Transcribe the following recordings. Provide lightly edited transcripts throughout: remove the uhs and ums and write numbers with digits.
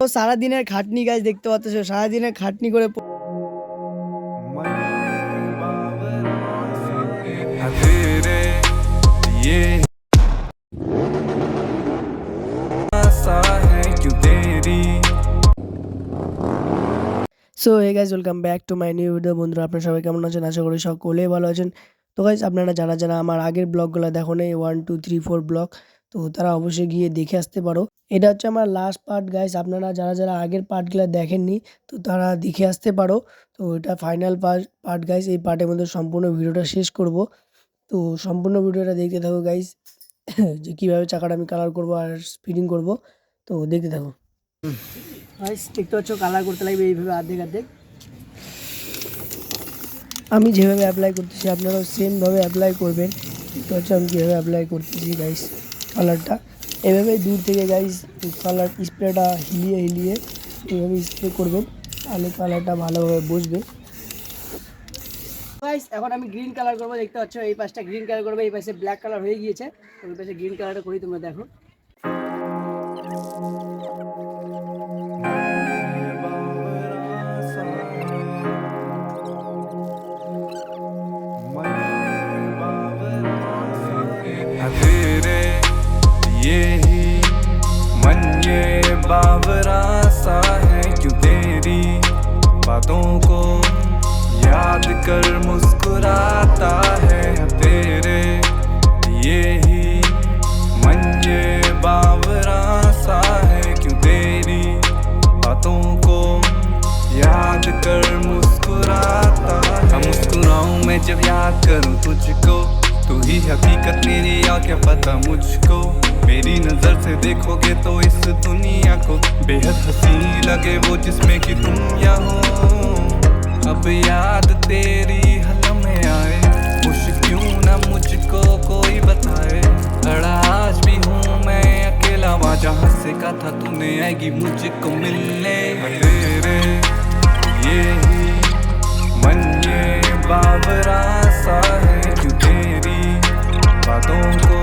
তো সারাদিনের খাটনি গাইজ দেখতে পাচ্ছ, সারাদিনের খাটনি করে so hey guys, welcome back to my new video. বন্ধুরা, আপনারা সবাই কেমন আছেন? আশা করি সকলেই ভালো আছেন। তো গাইজ, আপনারা যারা যারা আমার আগের ব্লগগুলো দেখো নেই, 1 2 3 4 ব্লগ, তো তারা অবশ্যই গিয়ে দেখে আসতে পারো। এটা হচ্ছে আমার লাস্ট পার্ট গাইজ। আপনারা যারা যারা আগের পার্টগুলো দেখেননি, তো তারা দেখে আসতে পারো। তো এটা ফাইনাল পার্ট গাইজ। এই পার্টের মধ্যে সম্পূর্ণ ভিডিওটা শেষ করব। তো সম্পূর্ণ ভিডিওটা দেখতে থাকো গাইজ, যে কীভাবে চাকাটা আমি কালার করবো আর স্পিডিং করব। তো দেখতে থাকো গাইজ। দেখতে পাচ্ছ, কালার করতে লাগবে এইভাবে অর্ধেক অর্ধেক। আমি যেভাবে অ্যাপ্লাই করতেছি আপনারাও সেমভাবে অ্যাপ্লাই করবেন। দেখতে পাচ্ছ আমি কীভাবে অ্যাপ্লাই করতেছি গাইস কালারটা। এভাবে দূর থেকে গাইস কালার স্প্রেটা হিলিয়ে হিলিয়ে এইভাবে স্প্রে করবেন, তাহলে কালারটা ভালোভাবে বসবে গাইস। এখন আমি গ্রিন কালার করবো। দেখতে পাচ্ছ এই পাশটা গ্রিন কালার করবো, এই পাশে ব্ল্যাক কালার হয়ে গিয়েছে। ওই পাশে গ্রিন কালারটা করি, তোমরা দেখো। बावरा सा है क्यों तेरी बातों को याद कर मुस्कुराता है तेरे ये ही मन ये बावरा सा है क्यों तेरी बातों को याद कर मुस्कुराता है। मुस्कुराऊं मैं जब याद करूं तुझको, तू ही हकीकत मेरी या क्या पता मुझको। मेरी नजर से देखोगे तो इस दुनिया को बेहद हसीन लगे वो जिसमें कि तुम या हो। अब याद तेरी हलम में आए, खुश क्यों ना मुझको कोई बताए। खड़ा आज भी हूँ मैं अकेला, वहाँ जहाँ से कहा था तूने आएगी मुझको मिलने। तेरे ये ही मन ये बावरा सा है क्यों तेरी बातों को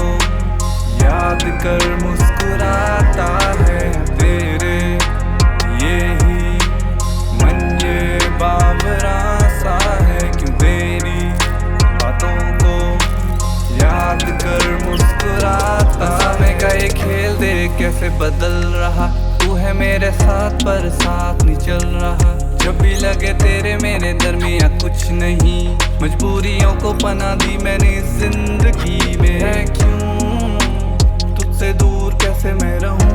याद कर मुस्कुराता है तेरे ये ही मन ये बावरा सा है क्यों तेरी बातों को याद कर मुस्कुराता। समय का ये खेल देख कैसे बदल रहा, तू है मेरे साथ पर साथ नहीं चल रहा। जब भी लगे तेरे मेरे दरमिया कुछ नहीं, मजबूरियों को पना दी मैंने इस जिंदगी में। है क्यों से दूर कैसे मैं रहूं,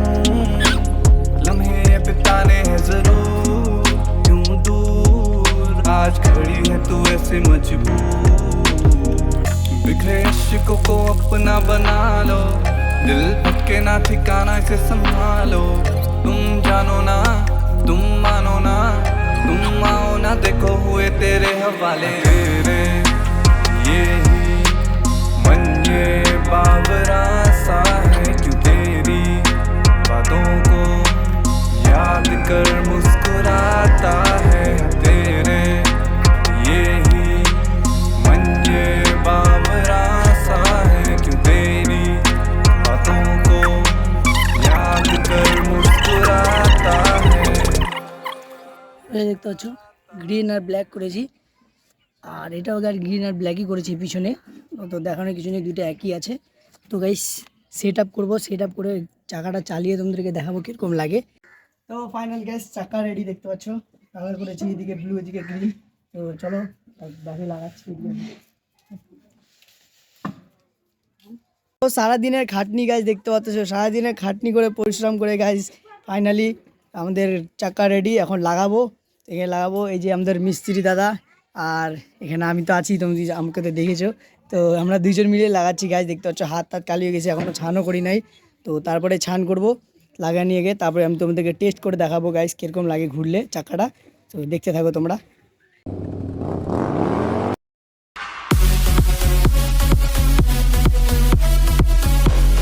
लम्हे बिताने हैं जरूर क्यों दूर। आज खड़ी है तू ऐसे मजबूर, बिखरे इश्कों को अपना बना लो, दिल भटके ना ठिकाना इसे संभालो। तुम जानो ना तुम मानो ना, तुम आओ ना देखो हुए तेरे हवाले। तेरे ये ही मन ये बावरा सा है क्यों तेरी बातों को याद कर मुस्कुराता है तेरे ये ही मन ये बावरा सा है क्यों तेरी बातों को याद कर मुस्कुराता है। দেখতে পাচ্ছ গ্রিন আর ব্ল্যাক করেছি, আর এটাও গ্রিন আর ব্ল্যাকই করেছি পিছনে। তো দেখানোর কিছু নেই, দুটো একই আছে। তো গাইস সেট আপ করবো, সেট আপ করে চাকাটা চালিয়ে তোমাদেরকে দেখাবো কীরকম লাগে। তো ফাইনাল গাইস চাকা রেডি। দেখতে পাচ্ছ কালার করেছি, এদিকে ব্লু এদিকে গ্রিন। তো চলো বাকি লাগাচ্ছি। তো সারাদিনের খাটনি গাইজ দেখতে পাচ্ছ, সারাদিনের খাটনি করে পরিশ্রম করে গাইজ ফাইনালি আমাদের চাকা রেডি। এখন লাগাবো, এখানে লাগাবো। এই যে আমাদের মিস্ত্রি দাদা, আর এখানে আমি তো আছি, তুমি আমাকে তো দেখেছো। তো আমরা দুইজন মিলে লাগাচ্ছি গাইজ। দেখতে পাচ্ছ হাত কালি হয়ে গেছে, এখনও ছানও করি নাই। তো তারপরে ছান করব লাগা নিয়ে গিয়ে, তারপরে আমি তোমাদেরকে টেস্ট করে দেখাবো গাইজ কীরকম লাগে ঘুরলে চাকাটা। তো দেখতে থাকো তোমরা।